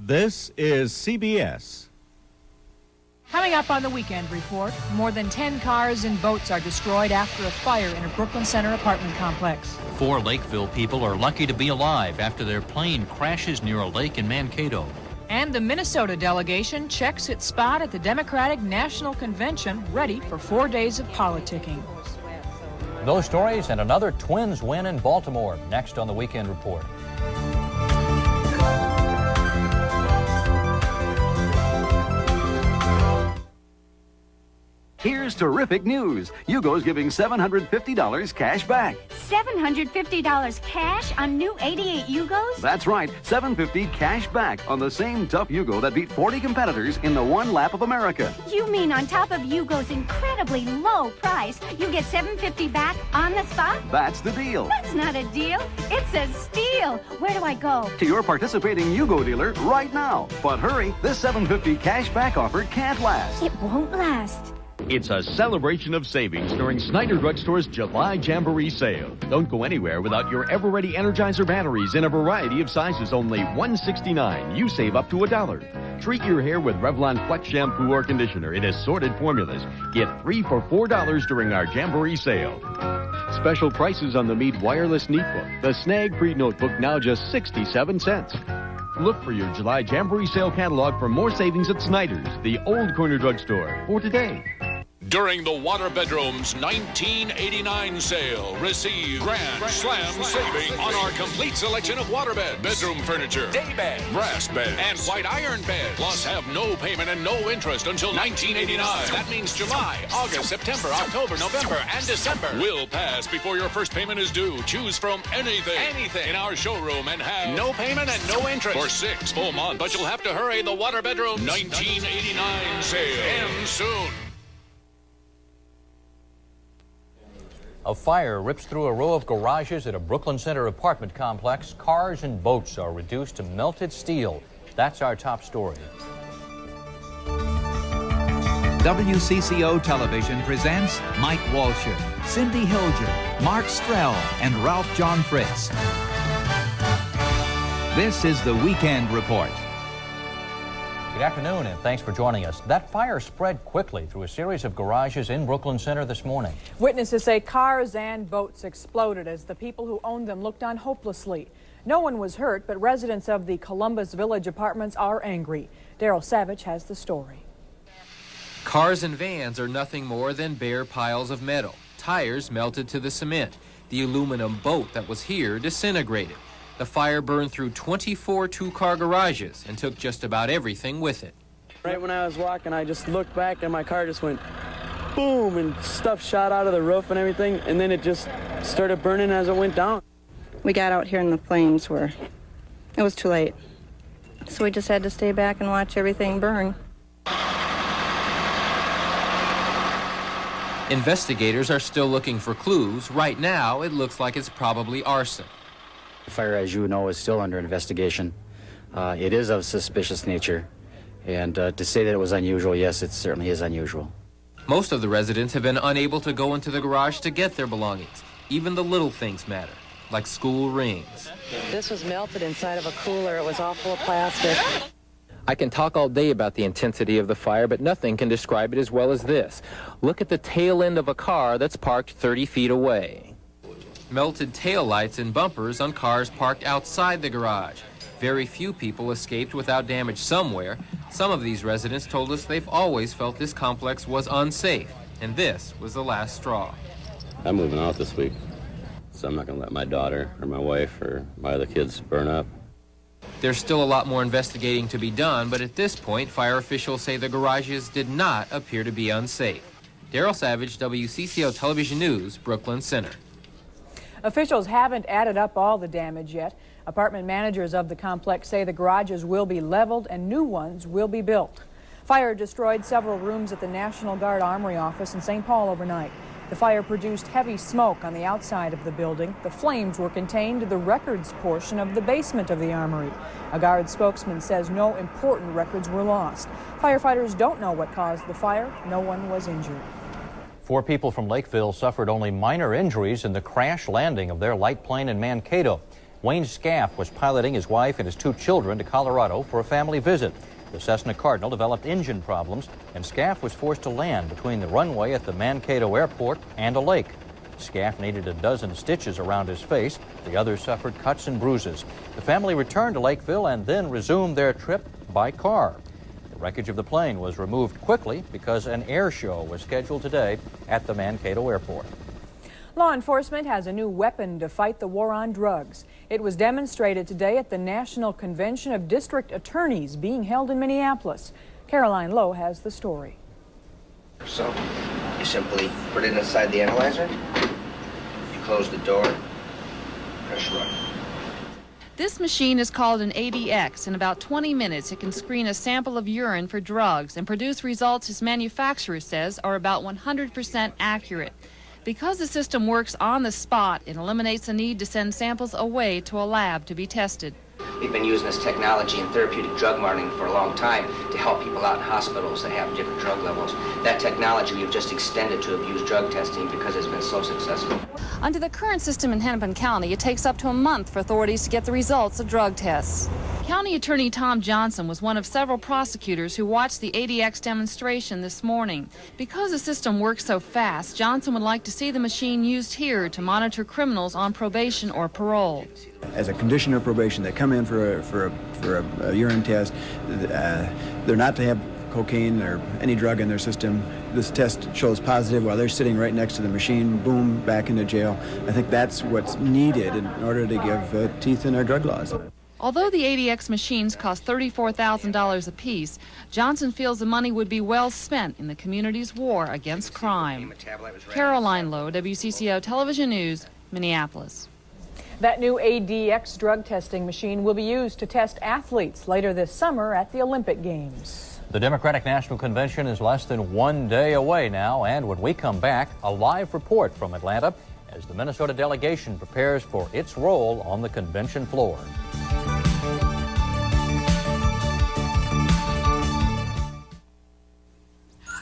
This is CBS. Coming up on the Weekend Report, more than 10 cars and boats are destroyed after a fire in a Brooklyn Center apartment complex. 4 Lakeville people are lucky to be alive after their plane crashes near a lake in Mankato. And the Minnesota delegation checks its spot at the Democratic National Convention, ready for 4 days of politicking. Those stories and another Twins win in Baltimore, next on the Weekend Report. Here's terrific news. Yugo's giving $750 cash back. $750 cash on new 88 Yugos? That's right, $750 cash back on the same tough Yugo that beat 40 competitors in the one lap of America. You mean on top of Yugo's incredibly low price, you get $750 back on the spot? That's the deal. That's not a deal. It's a steal. Where do I go? To your participating Yugo dealer right now. But hurry, this $750 cash back offer can't last. It won't last. It's a celebration of savings during Snyder Drugstore's July Jamboree sale. Don't go anywhere without your ever-ready Energizer batteries in a variety of sizes, only $1.69. You save up to $1. Treat your hair with Revlon Flex shampoo or conditioner in assorted formulas. Get 3 for $4 during our Jamboree sale. Special prices on the Mead Wireless Neatbook. The snag-free notebook now just 67 cents. Look for your July Jamboree sale catalog for more savings at Snyder's, the old corner drugstore, for today. During the Water Bedroom's 1989 sale, receive Grand Slam savings on our complete selection of waterbeds, bedroom furniture, day bed, brass bed, and white iron bed. Plus, have no payment and no interest until 1989. That means July, August, September, October, November, and December will pass before your first payment is due. Choose from anything in our showroom and have no payment and no interest for 6 full months. But you'll have to hurry. The Water Bedroom 1989 sale ends soon. A fire rips through a row of garages at a Brooklyn Center apartment complex. Cars and boats are reduced to melted steel. That's our top story. WCCO Television presents Mike Walsher, Cindy Hilger, Mark Strell, and Ralph John Fritz. This is the Weekend Report. Good afternoon, and thanks for joining us. That fire spread quickly through a series of garages in Brooklyn Center this morning. Witnesses say cars and boats exploded as the people who owned them looked on hopelessly. No one was hurt, but residents of the Columbus Village apartments are angry. Daryl Savage has the story. Cars and vans are nothing more than bare piles of metal. Tires melted to the cement. The aluminum boat that was here disintegrated. The fire burned through 24 two-car garages and took just about everything with it. Right when I was walking, I just looked back and my car just went boom, and stuff shot out of the roof and everything, and then it just started burning as it went down. We got out here and the flames were, it was too late. So we just had to stay back and watch everything burn. Investigators are still looking for clues. Right now, it looks like it's probably arson. The fire, as you know, is still under investigation. It is of suspicious nature, and to say that it was unusual, yes, it certainly is unusual. Most of the residents have been unable to go into the garage to get their belongings. Even the little things matter, like school rings. This was melted inside of a cooler. It was all full of plastic. I can talk all day about the intensity of the fire, but nothing can describe it as well as this. Look at the tail end of a car that's parked 30 feet away. Melted taillights and bumpers on cars parked outside the garage. Very few people escaped without damage somewhere. Some of these residents told us they've always felt this complex was unsafe, and this was the last straw. I'm moving out this week, so I'm not going to let my daughter or my wife or my other kids burn up. There's still a lot more investigating to be done, but at this point, fire officials say the garages did not appear to be unsafe. Daryl Savage, WCCO Television News, Brooklyn Center. Officials haven't added up all the damage yet. Apartment managers of the complex say the garages will be leveled and new ones will be built. Fire destroyed several rooms at the National Guard Armory office in St. Paul overnight. The fire produced heavy smoke on the outside of the building. The flames were contained to the records portion of the basement of the armory. A Guard spokesman says no important records were lost. Firefighters don't know what caused the fire. No one was injured. 4 people from Lakeville suffered only minor injuries in the crash landing of their light plane in Mankato. Wayne Scaff was piloting his wife and his 2 children to Colorado for a family visit. The Cessna Cardinal developed engine problems, and Scaff was forced to land between the runway at the Mankato Airport and a lake. Scaff needed a dozen stitches around his face. The others suffered cuts and bruises. The family returned to Lakeville and then resumed their trip by car. The wreckage of the plane was removed quickly because an air show was scheduled today at the Mankato Airport. Law enforcement has a new weapon to fight the war on drugs. It was demonstrated today at the National Convention of District Attorneys being held in Minneapolis. Caroline Lowe has the story. So, you simply put it inside the analyzer, you close the door, press run. This machine is called an ADX. In about 20 minutes, it can screen a sample of urine for drugs and produce results its manufacturer says are about 100% accurate. Because the system works on the spot, it eliminates the need to send samples away to a lab to be tested. We've been using this technology in therapeutic drug monitoring for a long time to help people out in hospitals that have different drug levels. That technology we've just extended to abuse drug testing because it's been so successful. Under the current system in Hennepin County, it takes up to a month for authorities to get the results of drug tests. County Attorney Tom Johnson was one of several prosecutors who watched the ADX demonstration this morning. Because the system works so fast, Johnson would like to see the machine used here to monitor criminals on probation or parole. As a condition of probation, they come in for a urine test. They're not to have cocaine or any drug in their system. This test shows positive while they're sitting right next to the machine. Boom, back into jail. I think that's what's needed in order to give teeth in our drug laws. Although the ADX machines cost $34,000 apiece, Johnson feels the money would be well spent in the community's war against crime. Caroline Lowe, WCCO Television News, Minneapolis. That new ADX drug testing machine will be used to test athletes later this summer at the Olympic Games. The Democratic National Convention is less than 1 day away now, and when we come back, a live report from Atlanta as the Minnesota delegation prepares for its role on the convention floor.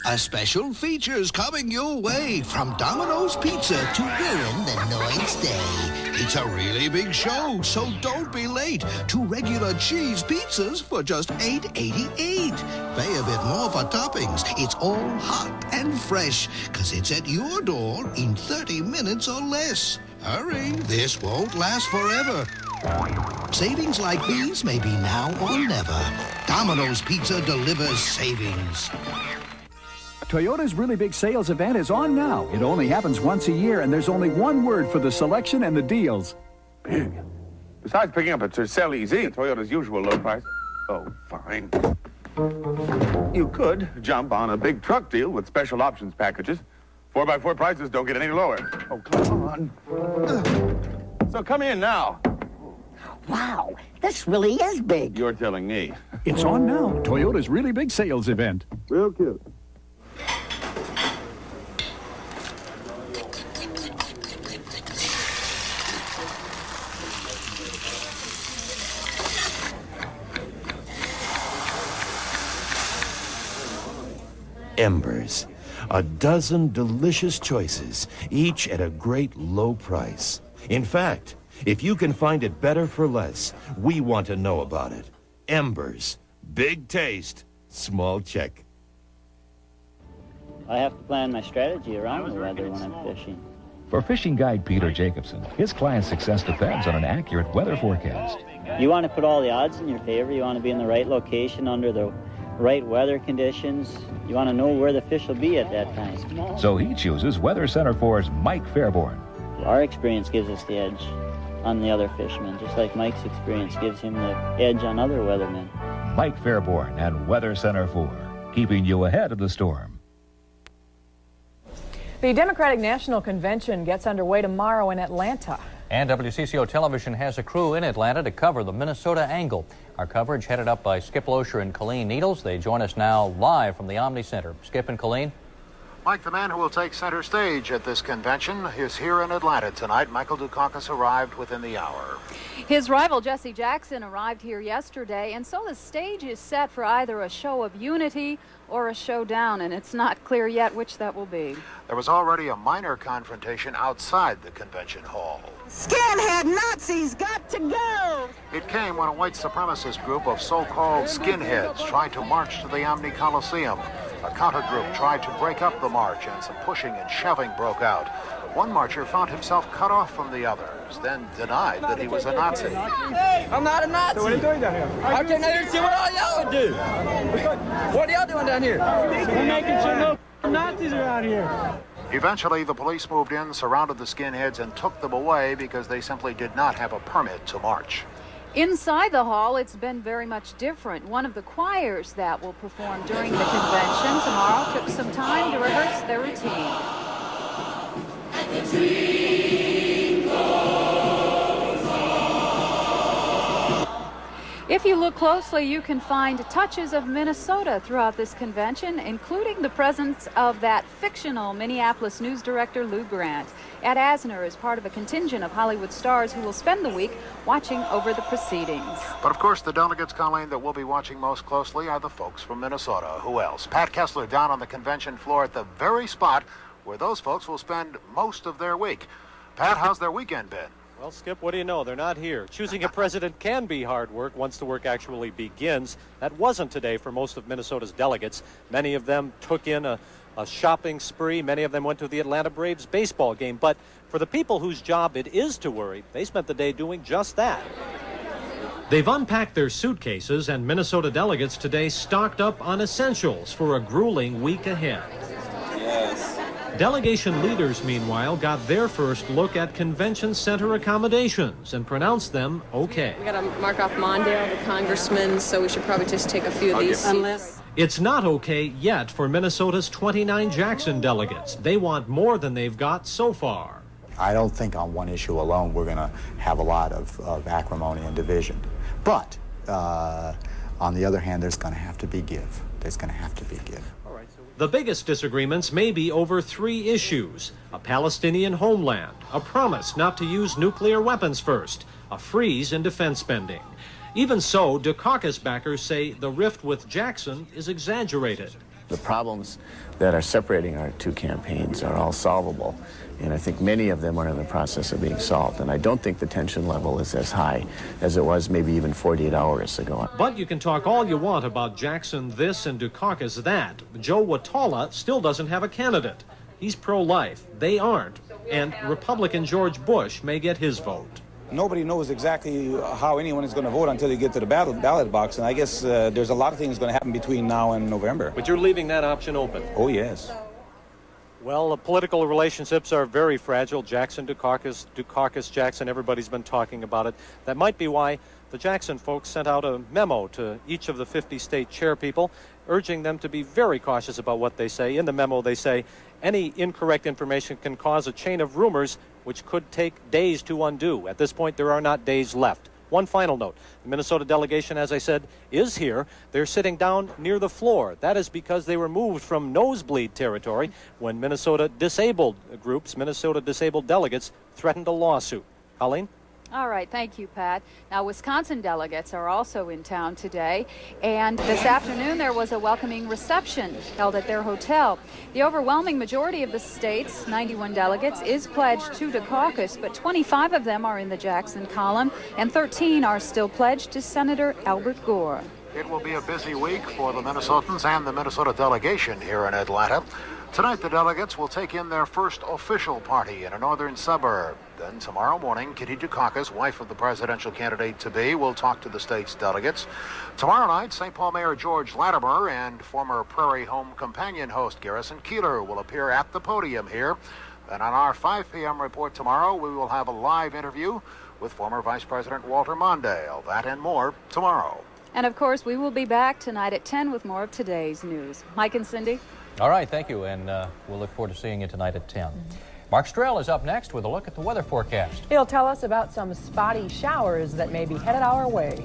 A special feature's coming your way from Domino's Pizza to ruin the next day. It's a really big show, so don't be late. 2 regular cheese pizzas for just $8.88. Pay a bit more for toppings. It's all hot and fresh, 'cause it's at your door in 30 minutes or less. Hurry, this won't last forever. Savings like these may be now or never. Domino's Pizza delivers savings. Toyota's really big sales event is on now. It only happens once a year, and there's only one word for the selection and the deals. Big. Besides picking up a Tercel EZ, Toyota's usual low price. Oh, fine. You could jump on a big truck deal with special options packages. 4x4 prices don't get any lower. Oh, come on. So come in now. Wow, this really is big. You're telling me. It's on now. Toyota's really big sales event. Real cute. Embers. A dozen delicious choices, each at a great low price. In fact, if you can find it better for less, we want to know about it. Embers. Big taste, small check. I have to plan my strategy around the weather when I'm fishing. For fishing guide Peter Jacobson, his client's success depends on an accurate weather forecast. You want to put all the odds in your favor. You want to be in the right location under the right weather conditions. You want to know where the fish will be at that time. So he chooses Weather Center 4's Mike Fairborn. Our experience gives us the edge on the other fishermen, just like Mike's experience gives him the edge on other weathermen. Mike Fairborn and Weather Center 4, keeping you ahead of the storm. The Democratic National Convention gets underway tomorrow in Atlanta. And WCCO Television has a crew in Atlanta to cover the Minnesota angle. Our coverage headed up by Skip Loescher and Colleen Needles. They join us now live from the Omni Center. Skip and Colleen. Mike, the man who will take center stage at this convention is here in Atlanta tonight. Michael Dukakis arrived within the hour. His rival Jesse Jackson arrived here yesterday, and so the stage is set for either a show of unity or a showdown, and it's not clear yet which that will be. There was already a minor confrontation outside the convention hall. Skinhead Nazis got to go! It came when a white supremacist group of so-called skinheads tried to march to the Omni Coliseum. A counter-group tried to break up the march, and some pushing and shoving broke out. One marcher found himself cut off from the others, then denied that he was a Nazi. Hey, I'm not a Nazi. So what are you doing down here? I came down here to see what all y'all would do. What are y'all doing down here? We're making sure no Nazis are out here. Eventually, the police moved in, surrounded the skinheads, and took them away because they simply did not have a permit to march. Inside the hall, it's been very much different. One of the choirs that will perform during the convention tomorrow took some time to rehearse their routine. If you look closely, you can find touches of Minnesota throughout this convention, including the presence of that fictional Minneapolis news director, Lou Grant. Ed Asner is part of a contingent of Hollywood stars who will spend the week watching over the proceedings. But of course, the delegates, Colleen, that we'll be watching most closely are the folks from Minnesota. Who else? Pat Kessler down on the convention floor at the very spot where those folks will spend most of their week. Pat, how's their weekend been? Well, Skip, what do you know? They're not here. Choosing a president can be hard work once the work actually begins. That wasn't today for most of Minnesota's delegates. Many of them took in a shopping spree. Many of them went to the Atlanta Braves baseball game. But for the people whose job it is to worry, they spent the day doing just that. They've unpacked their suitcases, and Minnesota delegates today stocked up on essentials for a grueling week ahead. Yes. Delegation leaders, meanwhile, got their first look at convention center accommodations and pronounced them okay. We got to mark off Mondale, the congressman, so we should probably just take a few of these. It's not okay yet for Minnesota's 29 Jackson delegates. They want more than they've got so far. I don't think on one issue alone we're going to have a lot of acrimony and division. But on the other hand, there's going to have to be give. There's going to have to be give. The biggest disagreements may be over three issues: a Palestinian homeland, a promise not to use nuclear weapons first, a freeze in defense spending. Even so, Dukakis backers say the rift with Jackson is exaggerated. The problems that are separating our two campaigns are all solvable, and I think many of them are in the process of being solved, and I don't think the tension level is as high as it was maybe even 48 hours ago. But you can talk all you want about Jackson this and Dukakis that. Joe Watala still doesn't have a candidate. He's pro-life. They aren't. And Republican George Bush may get his vote. Nobody knows exactly how anyone is going to vote until you get to the ballot box, and I guess there's a lot of things going to happen between now and November. But you're leaving that option open. Oh, yes. Well, the political relationships are very fragile. Jackson, Dukakis, Jackson, everybody's been talking about it. That might be why the Jackson folks sent out a memo to each of the 50 state chairpeople, urging them to be very cautious about what they say. In the memo, they say any incorrect information can cause a chain of rumors which could take days to undo. At this point, there are not days left. One final note. The Minnesota delegation, as I said, is here. They're sitting down near the floor. That is because they were moved from nosebleed territory when Minnesota disabled groups, Minnesota disabled delegates, threatened a lawsuit. Colleen? All right, thank you, Pat. Now, Wisconsin delegates are also in town today, and this afternoon there was a welcoming reception held at their hotel. The overwhelming majority of the state's 91 delegates is pledged to Dukakis, but 25 of them are in the Jackson column, and 13 are still pledged to Senator Albert Gore. It will be a busy week for the Minnesotans and the Minnesota delegation here in Atlanta. Tonight, the delegates will take in their first official party in a northern suburb. Then tomorrow morning, Kitty Dukakis, wife of the presidential candidate-to-be, will talk to the state's delegates. Tomorrow night, St. Paul Mayor George Latimer and former Prairie Home companion host Garrison Keeler will appear at the podium here. And on our 5 p.m. report tomorrow, we will have a live interview with former Vice President Walter Mondale. That and more tomorrow. And of course, we will be back tonight at 10 with more of today's news. Mike and Cindy? All right, thank you, and we'll look forward to seeing you tonight at 10. Mark Strell is up next with a look at the weather forecast. He'll tell us about some spotty showers that may be headed our way.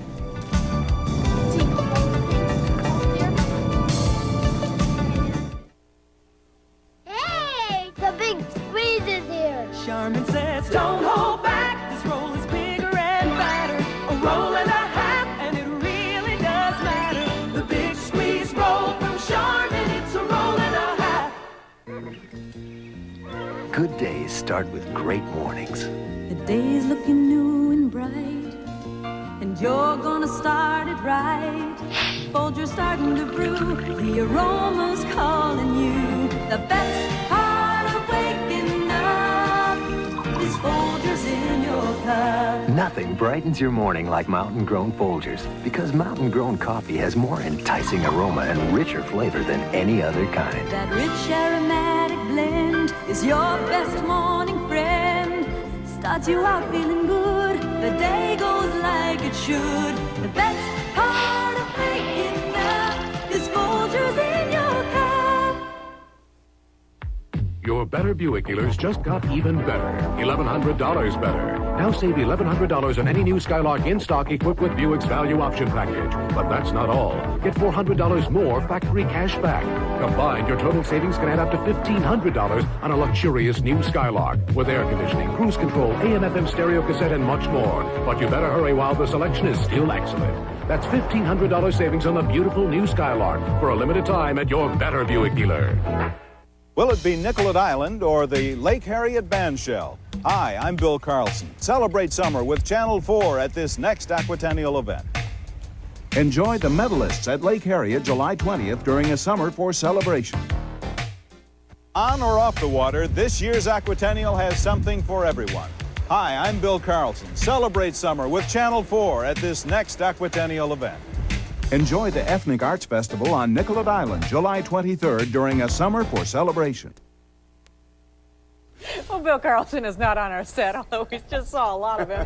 Good days start with great mornings. The day's looking new and bright, and you're gonna start it right. Folgers starting to brew, the aroma's calling you. The best part of waking up is Folgers in your cup. Nothing brightens your morning like Mountain Grown Folgers, because Mountain Grown coffee has more enticing aroma and richer flavor than any other kind. That rich aromatic blend is your best morning friend. Starts you out feeling good, the day goes like it should. The best part of waking up is Folgers in your cup. Your better Buick dealers just got even better. $1,100 better. Now save $1,100 on any new Skylark in stock equipped with Buick's value option package. But that's not all. Get $400 more factory cash back. Combined, your total savings can add up to $1,500 on a luxurious new Skylark with air conditioning, cruise control, AM/FM stereo cassette, and much more. But you better hurry while the selection is still excellent. That's $1,500 savings on the beautiful new Skylark for a limited time at your better Buick dealer. Will it be Nicollet Island or the Lake Harriet Bandshell? Hi, I'm Bill Carlson. Celebrate summer with Channel 4 at this next Aquatennial event. Enjoy the medalists at Lake Harriet July 20th during a Summer 4 celebration. On or off the water, this year's Aquatennial has something for everyone. Hi, I'm Bill Carlson. Celebrate summer with Channel 4 at this next Aquatennial event. Enjoy the Ethnic Arts Festival on Nicollet Island July 23rd during a Summer 4 celebration. Well, Bill Carlson is not on our set, although we just saw a lot of him.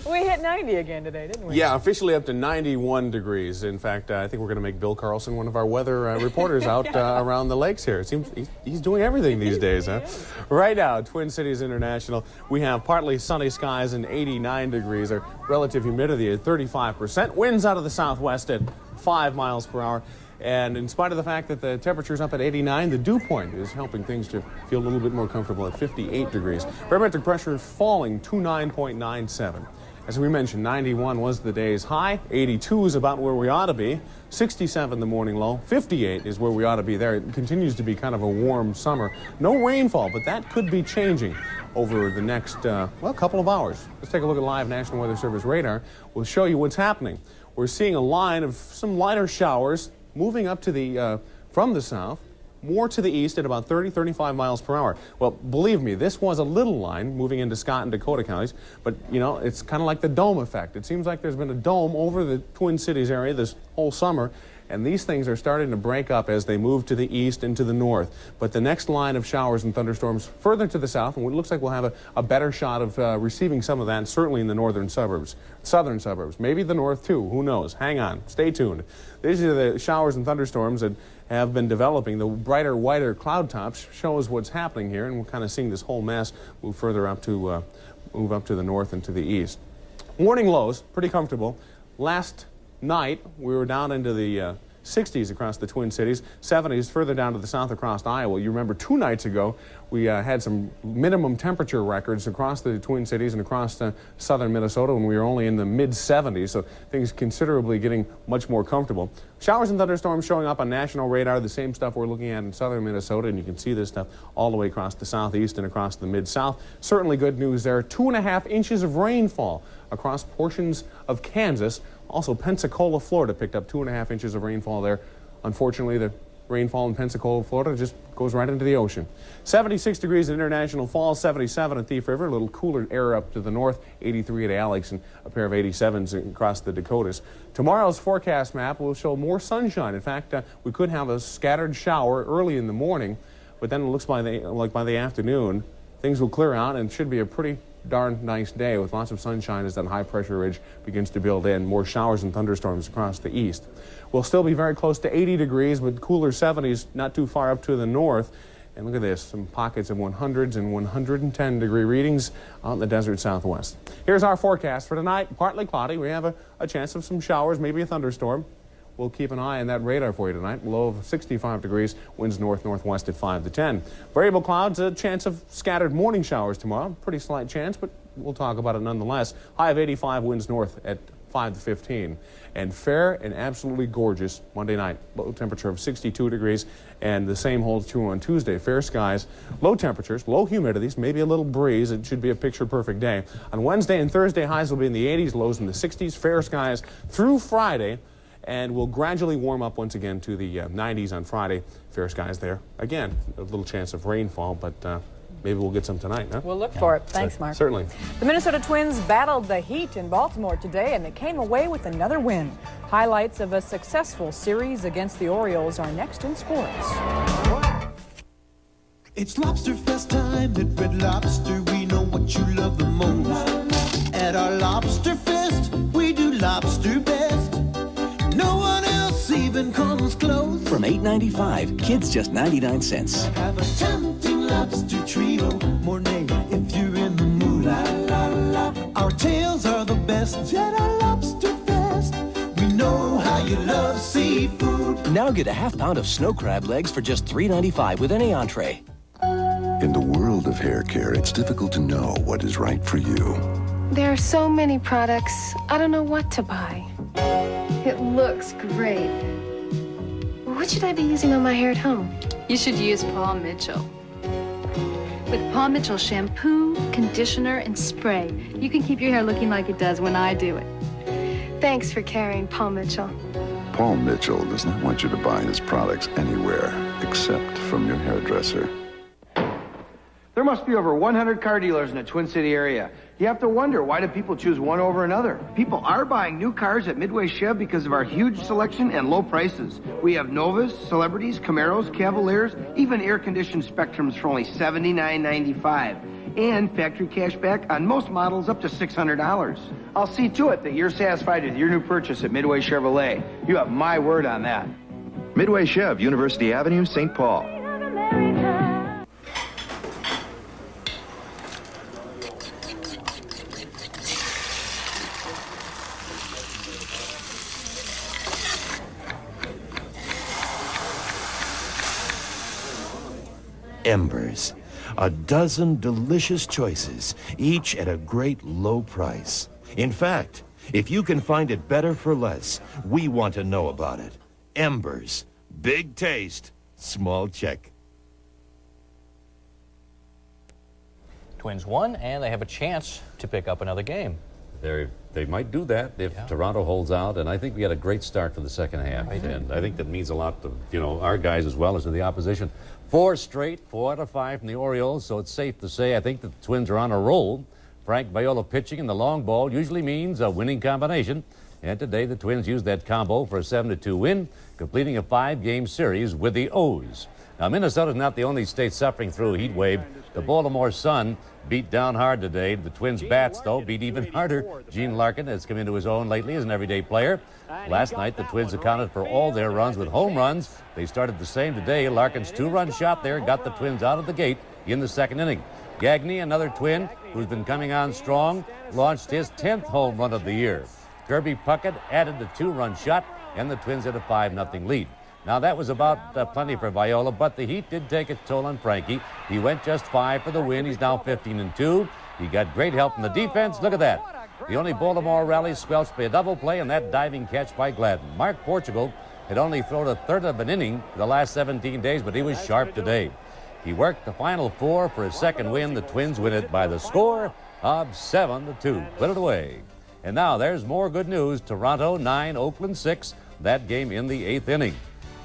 We hit 90 again today, didn't we? Yeah, officially up to 91 degrees. In fact, I think we're going to make Bill Carlson one of our weather reporters out around the lakes here. It seems he's doing everything these days, huh? Right now, Twin Cities International, we have partly sunny skies and 89 degrees. Our relative humidity at 35%. Winds out of the southwest at 5 miles per hour. And in spite of the fact that the temperature's up at 89, the dew point is helping things to feel a little bit more comfortable at 58 degrees. Barometric pressure falling to 9.97. As we mentioned, 91 was the day's high. 82 is about where we ought to be. 67 the morning low. 58 is where we ought to be there. It continues to be kind of a warm summer. No rainfall, but that could be changing over the next, couple of hours. Let's take a look at live National Weather Service radar. We'll show you what's happening. We're seeing a line of some lighter showers moving up to the, from the south, more to the east at about 30-35 miles per hour. Well, believe me, this was a little line moving into Scott and Dakota counties, but, you know, it's kind of like the dome effect. It seems like there's been a dome over the Twin Cities area this whole summer, and these things are starting to break up as they move to the east and to the north. But the next line of showers and thunderstorms further to the south, and it looks like we'll have a better shot of receiving some of that, certainly in the northern suburbs, southern suburbs, maybe the north too, who knows. Hang on, stay tuned. These are the showers and thunderstorms that have been developing. The brighter, whiter cloud tops shows what's happening here, and we're kind of seeing this whole mass move further up to the north and to the east. Morning lows, pretty comfortable. Last night, we were down into the 60s across the Twin Cities, 70s further down to the south across Iowa. You remember 2 nights ago, we had some minimum temperature records across the Twin Cities and across southern Minnesota when we were only in the mid-70s, so things considerably getting much more comfortable. Showers and thunderstorms showing up on national radar, the same stuff we're looking at in southern Minnesota, and you can see this stuff all the way across the southeast and across the mid-south. Certainly good news there. 2.5 inches of rainfall across portions of Kansas. Also, Pensacola, Florida picked up 2.5 inches of rainfall there. Unfortunately, the rainfall in Pensacola, Florida just goes right into the ocean. 76 degrees at International Falls, 77 at Thief River, a little cooler air up to the north, 83 at Alex, and a pair of 87s across the Dakotas. Tomorrow's forecast map will show more sunshine. In fact, we could have a scattered shower early in the morning, but then it looks like by the afternoon, things will clear out and should be a pretty darn nice day with lots of sunshine as that high pressure ridge begins to build in. More showers and thunderstorms across the east. We'll still be very close to 80 degrees with cooler 70s not too far up to the north. And look at this, some pockets of 100s and 110 degree readings out in the desert southwest. Here's our forecast for tonight. Partly cloudy. We have a chance of some showers, maybe a thunderstorm. We'll keep an eye on that radar for you tonight. Low of 65 degrees, winds north-northwest at 5 to 10. Variable clouds, a chance of scattered morning showers tomorrow. Pretty slight chance, but we'll talk about it nonetheless. High of 85, winds north at 5 to 15. And fair and absolutely gorgeous Monday night. Low temperature of 62 degrees. And the same holds true on Tuesday. Fair skies, low temperatures, low humidities, maybe a little breeze. It should be a picture-perfect day. On Wednesday and Thursday, highs will be in the 80s, lows in the 60s. Fair skies through Friday. And will gradually warm up once again to the 90s on Friday. Fair skies there. Again, a little chance of rainfall, but maybe we'll get some tonight, huh? We'll look for it. Thanks, Mark. Certainly. The Minnesota Twins battled the Heat in Baltimore today, and they came away with another win. Highlights of a successful series against the Orioles are next in sports. It's Lobster Fest time at Red Lobster. We know what you love the most. At our Lobster Fest, we do lobster best. No one else even comes close. From $8.95, kids just 99 cents. Have a tempting lobster trio, Mornay, if you're in the mood. La, la, la. Our tails are the best at our Lobster Fest. We know how you love seafood. Now get a half pound of snow crab legs for just $3.95 with any entree. In the world of hair care, it's difficult to know what is right for you. There are so many products, I don't know what to buy. It looks great. What should I be using on my hair at home? You should use Paul Mitchell. With Paul Mitchell shampoo, conditioner, and spray, you can keep your hair looking like it does when I do it. Thanks for carrying Paul Mitchell. Paul Mitchell does not want you to buy his products anywhere except from your hairdresser. There must be over 100 car dealers in the Twin City area. You have to wonder, why do people choose one over another? People are buying new cars at Midway Chev because of our huge selection and low prices. We have Novas, Celebrities, Camaros, Cavaliers, even air-conditioned Spectrums for only $79.95. And factory cash back on most models up to $600. I'll see to it that you're satisfied with your new purchase at Midway Chevrolet. You have my word on that. Midway Chev, University Avenue, St. Paul. Embers. A dozen delicious choices, each at a great low price. In fact, if you can find it better for less, we want to know about it. Embers. Big taste, small check. Twins won, and they have a chance to pick up another game. They might do that if Toronto holds out, and I think we had a great start for the second half, and I think that means a lot to our guys as well as to the opposition. 4 straight, 4 out of 5 from the Orioles, so it's safe to say I think that the Twins are on a roll. Frank Viola pitching in the long ball usually means a winning combination, and today the Twins used that combo for a 7-2 win, completing a 5-game series with the O's. Now, Minnesota's not the only state suffering through a heat wave. The Baltimore Sun beat down hard today. The Twins' bats, though, beat even harder. Gene Larkin has come into his own lately as an everyday player. Last night, the Twins accounted for all their runs with home runs. They started the same today. Larkin's 2-run shot there got the Twins out of the gate in the second inning. Gagne, another Twin who's been coming on strong, launched his 10th home run of the year. Kirby Puckett added the 2-run shot, and the Twins had a 5-0 lead. Now, that was about plenty for Viola, but the Heat did take a toll on Frankie. He went just 5 for the win. He's now 15-2. He got great help from the defense. Look at that. The only Baltimore rally squelched by a double play and that diving catch by Gladden. Mark Portugal had only thrown a third of an inning the last 17 days, but he was sharp today. He worked the final 4 for his second win. The Twins win it by the score of 7-2. Put it away. And now there's more good news. Toronto 9, Oakland 6. That game in the 8th inning.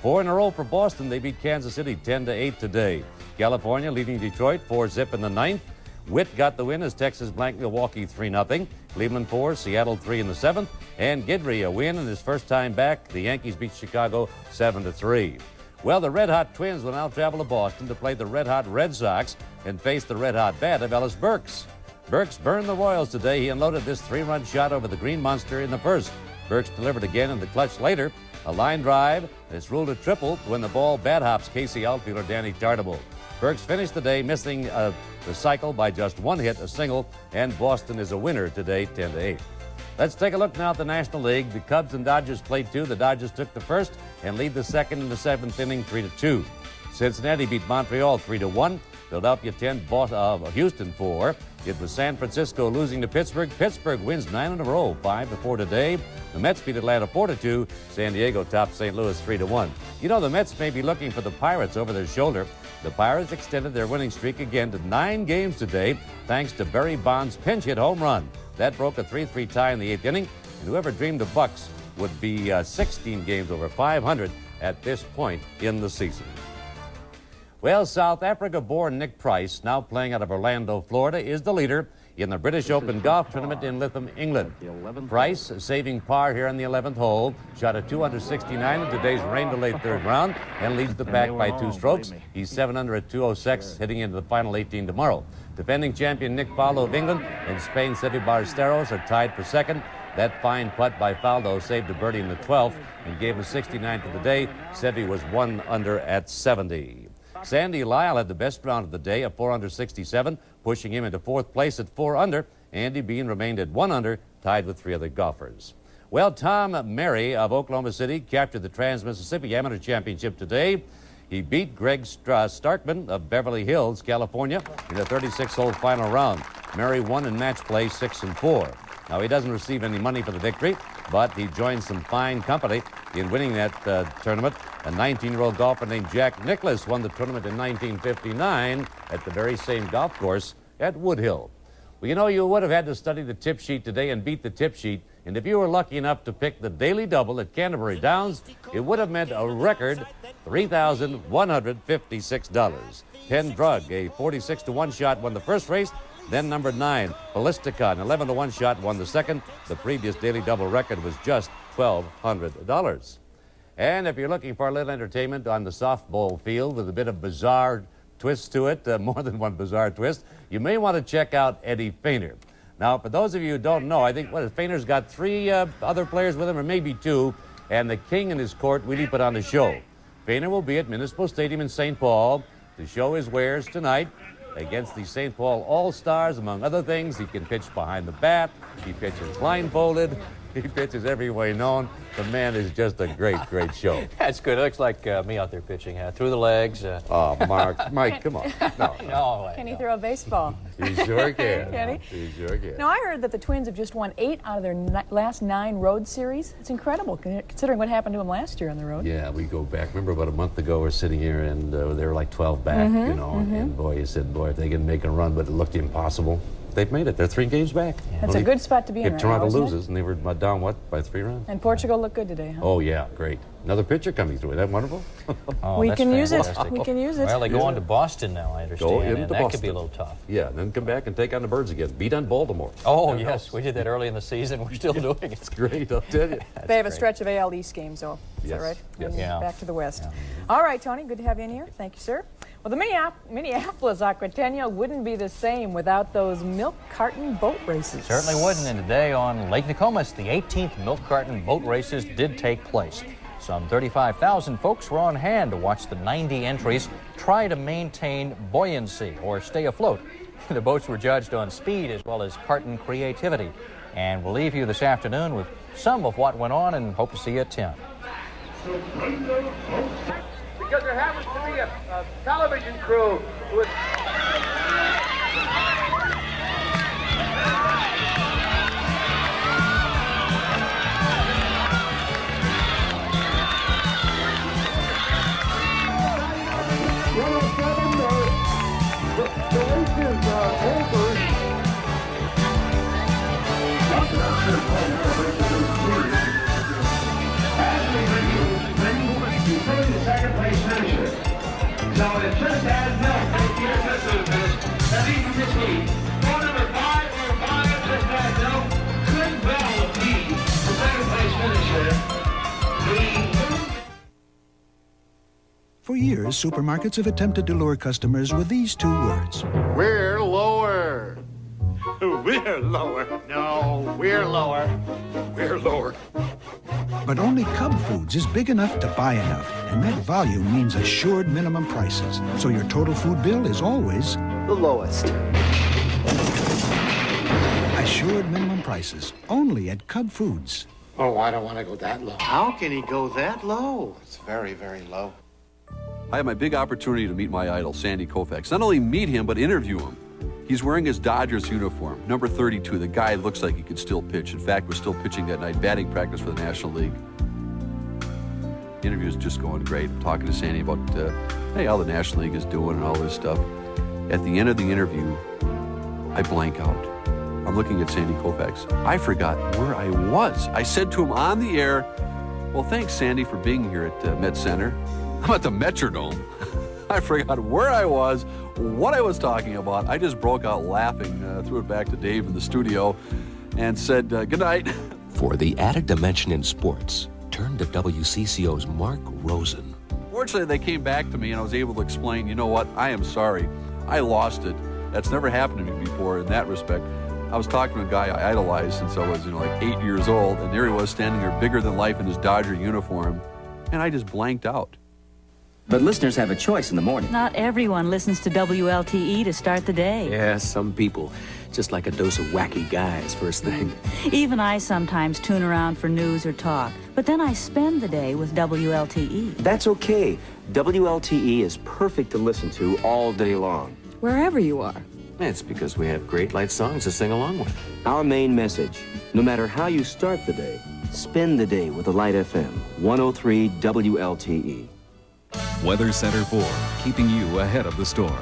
4 in a row for Boston. They beat Kansas City 10-8 today. California leading Detroit 4-0 in the 9th. Witt got the win as Texas blanked Milwaukee 3-0. Cleveland 4, Seattle 3 in the 7th. And Guidry a win in his first time back. The Yankees beat Chicago 7-3. Well, the Red Hot Twins will now travel to Boston to play the Red Hot Red Sox and face the Red Hot bat of Ellis Burks. Burks burned the Royals today. He unloaded this 3-run shot over the Green Monster in the first. Burks delivered again in the clutch later. A line drive. It's ruled a triple when the ball bat hops Casey outfielder Danny Tartable. Burks finished the day missing the cycle by just 1 hit, a single, and Boston is a winner today, 10-8. Let's take a look now at the National League. The Cubs and Dodgers played 2. The Dodgers took the first and lead the second in the 7th inning 3-2. Cincinnati beat Montreal 3-1. Philadelphia 10, Houston 4. It was San Francisco losing to Pittsburgh. Pittsburgh wins 9 in a row, 5-4 today. The Mets beat Atlanta 4-2. San Diego topped St. Louis 3-1. You know, the Mets may be looking for the Pirates over their shoulder. The Pirates extended their winning streak again to 9 games today, thanks to Barry Bonds' pinch hit home run. That broke a 3-3 tie in the 8th inning, and whoever dreamed the Bucks would be 16 games over 500 at this point in the season. Well, South Africa-born Nick Price, now playing out of Orlando, Florida, is the leader in the British Open golf tournament in Lytham, England. Price, saving par here on the 11th hole, shot a 269 in today's rain-delayed third round and leads the pack by 2 strokes. He's 7 under at 206, heading into the final 18 tomorrow. Defending champion Nick Faldo of England and Spain's Seve Ballesteros are tied for second. That fine putt by Faldo saved a birdie in the 12th and gave him 69 for the day. Seve was 1 under at 70. Sandy Lyle had the best round of the day, a 4 under 67, pushing him into 4th place at 4 under. Andy Bean remained at 1 under, tied with 3 other golfers. Well, Tom Mary of Oklahoma City captured the Trans-Mississippi Amateur Championship today. He beat Greg Starkman of Beverly Hills, California, in the 36-hole final round. Mary won in match play 6-4. Now, he doesn't receive any money for the victory, but he joined some fine company in winning that tournament. A 19-year-old golfer named Jack Nicklaus won the tournament in 1959 at the very same golf course at Woodhill. Well, you know, you would have had to study the tip sheet today and beat the tip sheet, and if you were lucky enough to pick the Daily Double at Canterbury Downs, it would have meant a record $3,156. Penn Drug, a 46-1 shot, won the first race. Then number 9, Ballistica, an 11-1 shot, won the second. The previous Daily Double record was just $1,200. And if you're looking for a little entertainment on the softball field with a bit of bizarre twist to it, more than one bizarre twist, you may want to check out Eddie Feiner. Now, for those of you who don't know, I think Feiner's got 3 other players with him, or maybe 2, and the king in his court really put on a show. Feiner will be at Municipal Stadium in St. Paul to show his wares tonight against the St. Paul All-Stars. Among other things, he can pitch behind the bat, he pitches blindfolded, he pitches every way known. The man is just a great, great show. That's good. It looks like me out there pitching. Through the legs. Oh, Mike, come on. No. Can he throw a baseball? He sure can. Can he? He sure can. Now, I heard that the Twins have just won 8 out of their last 9 road series. It's incredible, considering what happened to them last year on the road. Yeah, we go back. Remember about a month ago, we're sitting here, and they were like 12 back, and boy, you said, boy, if they can make a run, but it looked impossible. They've made it. They're 3 games back. Yeah. That's a good spot to be in if right Toronto now, loses, and they were down, what, by 3 runs? And Portugal looked good today, huh? Oh, yeah, great. Another pitcher coming through. Isn't that wonderful? Oh, we can use it. fantastic. We can use it. Well, they go on to Boston now, I understand. Go into and Boston. That could be a little tough. Yeah, and then come back and take on the Birds again. Beat on Baltimore. Oh, yes. We did that early in the season. We're still doing it. It's great, I'll tell you. They have a stretch of AL East games, though. Is that right? Yes. And back to the West. Yeah. All right, Tony, good to have you in here. Thank you, sir. Well, the Minneapolis Aquatennial wouldn't be the same without those milk carton boat races. Certainly wouldn't. And today on Lake Nokomis, the 18th milk carton boat races did take place. Some 35,000 folks were on hand to watch the 90 entries try to maintain buoyancy or stay afloat. The boats were judged on speed as well as carton creativity. And we'll leave you this afternoon with some of what went on and hope to see you at 10. Because there happens to be a television crew who is... Second place finisher. So it just has milk. Here's the finish. Now these are this heat. Phone number 5 or 5 just has milk. Could well be the second place finisher. For years, supermarkets have attempted to lure customers with these 2 words. We're lower. We're lower. No, we're lower. We're lower. But only Cub Foods is big enough to buy enough, and that volume means assured minimum prices. So your total food bill is always the lowest. Assured minimum prices, only at Cub Foods. Oh, I don't want to go that low. How can he go that low? It's very, very low. I had my big opportunity to meet my idol, Sandy Koufax. Not only meet him, but interview him. He's wearing his Dodgers uniform, number 32. The guy looks like he could still pitch. In fact, was still pitching that night, batting practice for the National League. The interview is just going great. I'm talking to Sandy about, hey, how the National League is doing and all this stuff. At the end of the interview, I blank out. I'm looking at Sandy Koufax. I forgot where I was. I said to him on the air, well, thanks, Sandy, for being here at Met Center. I'm at the Metrodome. I forgot where I was, what I was talking about. I just broke out laughing, threw it back to Dave in the studio, and said, good night. For the added dimension in sports, turn to WCCO's Mark Rosen. Fortunately, they came back to me, and I was able to explain, you know what, I am sorry. I lost it. That's never happened to me before in that respect. I was talking to a guy I idolized since I was, like 8 years old, and there he was standing there bigger than life in his Dodger uniform, and I just blanked out. But listeners have a choice in the morning. Not everyone listens to WLTE to start the day. Yeah, some people. Just like a dose of wacky guys first thing. Even I sometimes tune around for news or talk, but then I spend the day with WLTE. That's okay. WLTE is perfect to listen to all day long. Wherever you are. It's because we have great light songs to sing along with. Our main message, no matter how you start the day, spend the day with a Light FM, 103 WLTE. Weather Center 4, keeping you ahead of the storm.